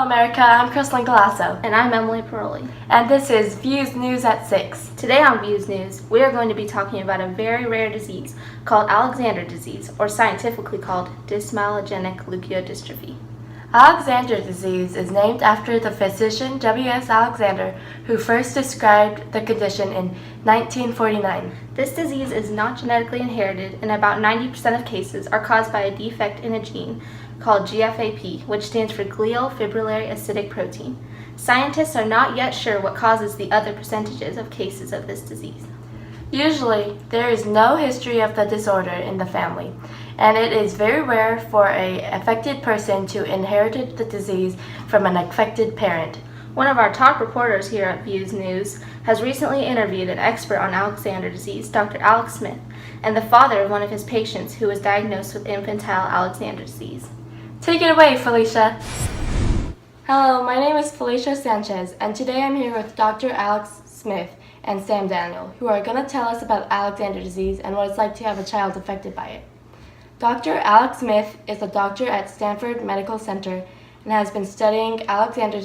America, I'm Kristlyn Galasso. And I'm Emily Paroli. And this is Views News at 6. Today on Views News, we are going to be talking about a very rare disease called Alexander disease, or scientifically called dysmyelogenic leukodystrophy. Alexander disease is named after the physician W.S. Alexander, who first described the condition in 1949. This disease is not genetically inherited, and about 90% of cases are caused by a defect in a gene called GFAP, which stands for glial fibrillary acidic protein. Scientists are not yet sure what causes the other percentages of cases of this disease. Usually, there is no history of the disorder in the family, and it is very rare for an affected person to inherit the disease from an affected parent. One of our top reporters here at Views News has recently interviewed an expert on Alexander disease, Dr. Alex Smith, and the father of one of his patients who was diagnosed with infantile Alexander disease. Take it away, Felicia. Hello, my name is Felicia Sanchez, and today I'm here with Dr. Alex Smith and Sam Daniel, who are going to tell us about Alexander disease and what it's like to have a child affected by it. Dr. Alex Smith is a doctor at Stanford Medical Center and has been studying Alexander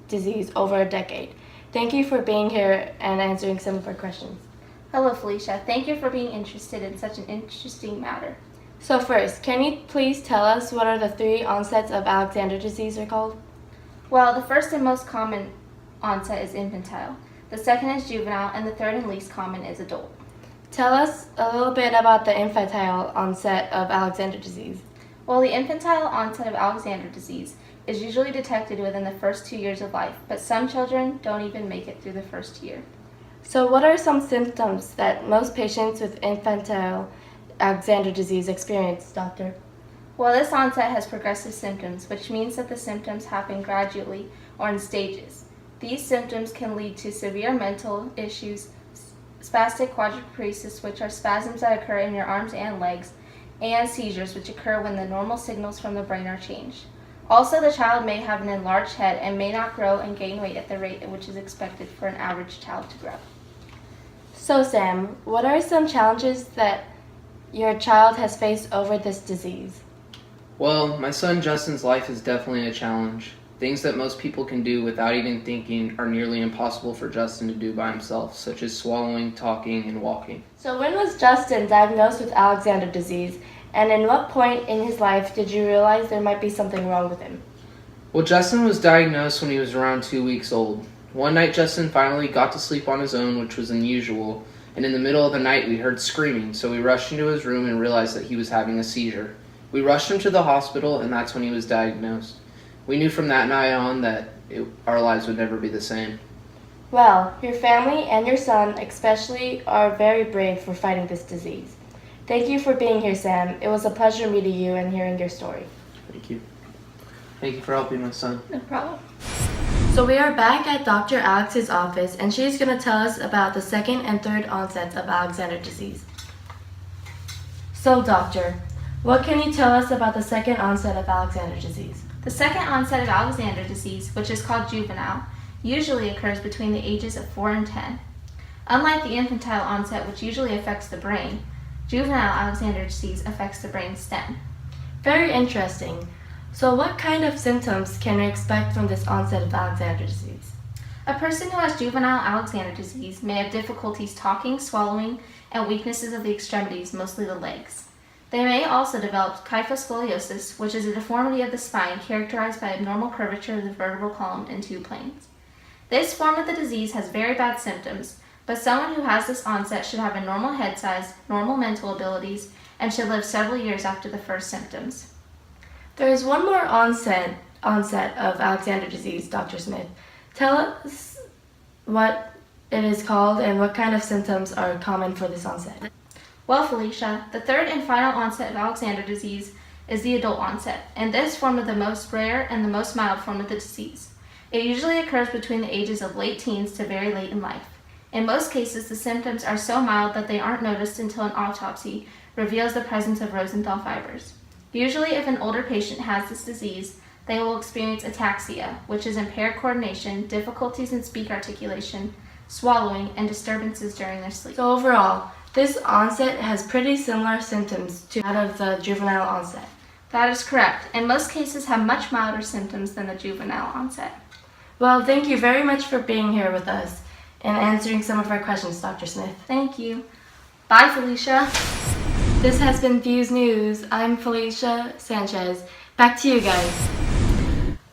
disease over a decade. Thank you for being here and answering some of our questions. Hello, Felicia. Thank you for being interested in such an interesting matter. So first, can you please tell us what are the three onsets of Alexander disease are called? Well, the first and most common onset is infantile. The second is juvenile, and the third and least common is adult. Tell us a little bit about the infantile onset of Alexander disease. Well, the infantile onset of Alexander disease is usually detected within the first 2 years of life, but some children don't even make it through the first year. So what are some symptoms that most patients with infantile Alexander disease experience, doctor? Well, this onset has progressive symptoms, which means that the symptoms happen gradually or in stages. These symptoms can lead to severe mental issues, spastic quadriparesis, which are spasms that occur in your arms and legs, and seizures, which occur when the normal signals from the brain are changed. Also, the child may have an enlarged head and may not grow and gain weight at the rate at which is expected for an average child to grow. So Sam, what are some challenges that your child has faced over this disease? Well, my son Justin's life is definitely a challenge. Things that most people can do without even thinking are nearly impossible for Justin to do by himself, such as swallowing, talking, and walking. So when was Justin diagnosed with Alexander disease, and in what point in his life did you realize there might be something wrong with him? Well, Justin was diagnosed when he was around 2 weeks old. One night Justin finally got to sleep on his own, which was unusual, and in the middle of the night we heard screaming, so we rushed into his room and realized that he was having a seizure. We rushed him to the hospital, and that's when he was diagnosed. We knew from that night on that our lives would never be the same. Well, your family and your son especially are very brave for fighting this disease. Thank you for being here, Sam. It was a pleasure meeting you and hearing your story. Thank you. Thank you for helping my son. No problem. So we are back at Dr. Alex's office, and she's going to tell us about the second and third onsets of Alexander disease. So, doctor, what can you tell us about the second onset of Alexander disease? The second onset of Alexander disease, which is called juvenile, usually occurs between the ages of 4 and 10. Unlike the infantile onset, which usually affects the brain, juvenile Alexander disease affects the brain stem. Very interesting. So what kind of symptoms can we expect from this onset of Alexander disease? A person who has juvenile Alexander disease may have difficulties talking, swallowing, and weaknesses of the extremities, mostly the legs. They may also develop kyphoscoliosis, which is a deformity of the spine characterized by abnormal curvature of the vertebral column in two planes. This form of the disease has very bad symptoms, but someone who has this onset should have a normal head size, normal mental abilities, and should live several years after the first symptoms. There is one more onset of Alexander disease, Dr. Smith. Tell us what it is called and what kind of symptoms are common for this onset. Well, Felicia, the third and final onset of Alexander disease is the adult onset, and this form of the most rare and the most mild form of the disease. It usually occurs between the ages of late teens to very late in life. In most cases, the symptoms are so mild that they aren't noticed until an autopsy reveals the presence of Rosenthal fibers. Usually, if an older patient has this disease, they will experience ataxia, which is impaired coordination, difficulties in speech articulation, swallowing, and disturbances during their sleep. So overall, this onset has pretty similar symptoms to that of the juvenile onset. That is correct. In most cases have much milder symptoms than the juvenile onset. Well, thank you very much for being here with us and answering some of our questions, Dr. Smith. Thank you. Bye, Felicia. This has been Views News. I'm Felicia Sanchez. Back to you guys.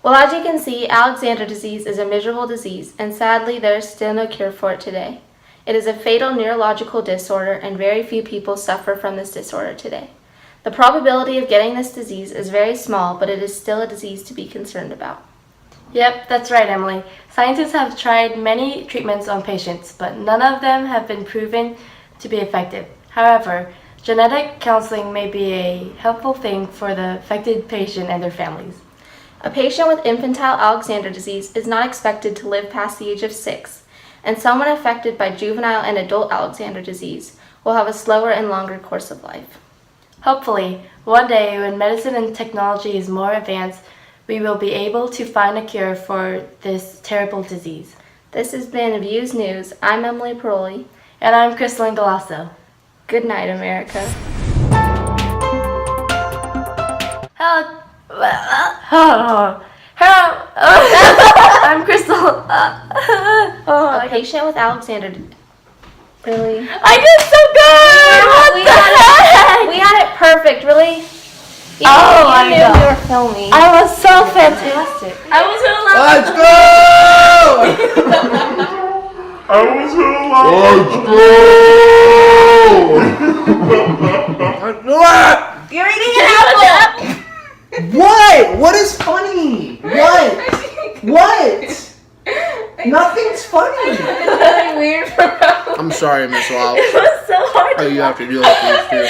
Well, as you can see, Alexander disease is a miserable disease, and sadly, there is still no cure for it today. It is a fatal neurological disorder, and very few people suffer from this disorder today. The probability of getting this disease is very small, but it is still a disease to be concerned about. Yep, that's right, Emily. Scientists have tried many treatments on patients, but none of them have been proven to be effective. However, genetic counseling may be a helpful thing for the affected patient and their families. A patient with infantile Alexander disease is not expected to live past the age of 6, and someone affected by juvenile and adult Alexander disease will have a slower and longer course of life. Hopefully, one day when medicine and technology is more advanced, we will be able to find a cure for this terrible disease. This has been Views News. I'm Emily Paroli. And I'm Crystalline Galasso. Good night, America. Hello. Hello. I'm Crystal. A patient with Alexander. Really? I did so good! What we the heck? We had it perfect, really? You I knew know. we were filming. I was so fantastic. I wasn't allowed. Let's go! You're eating an apple! What? What is funny? What? What? Nothing's funny. It's really weird for I'm sorry, Miss Lau. It was so hard. Oh, you have to deal with this too.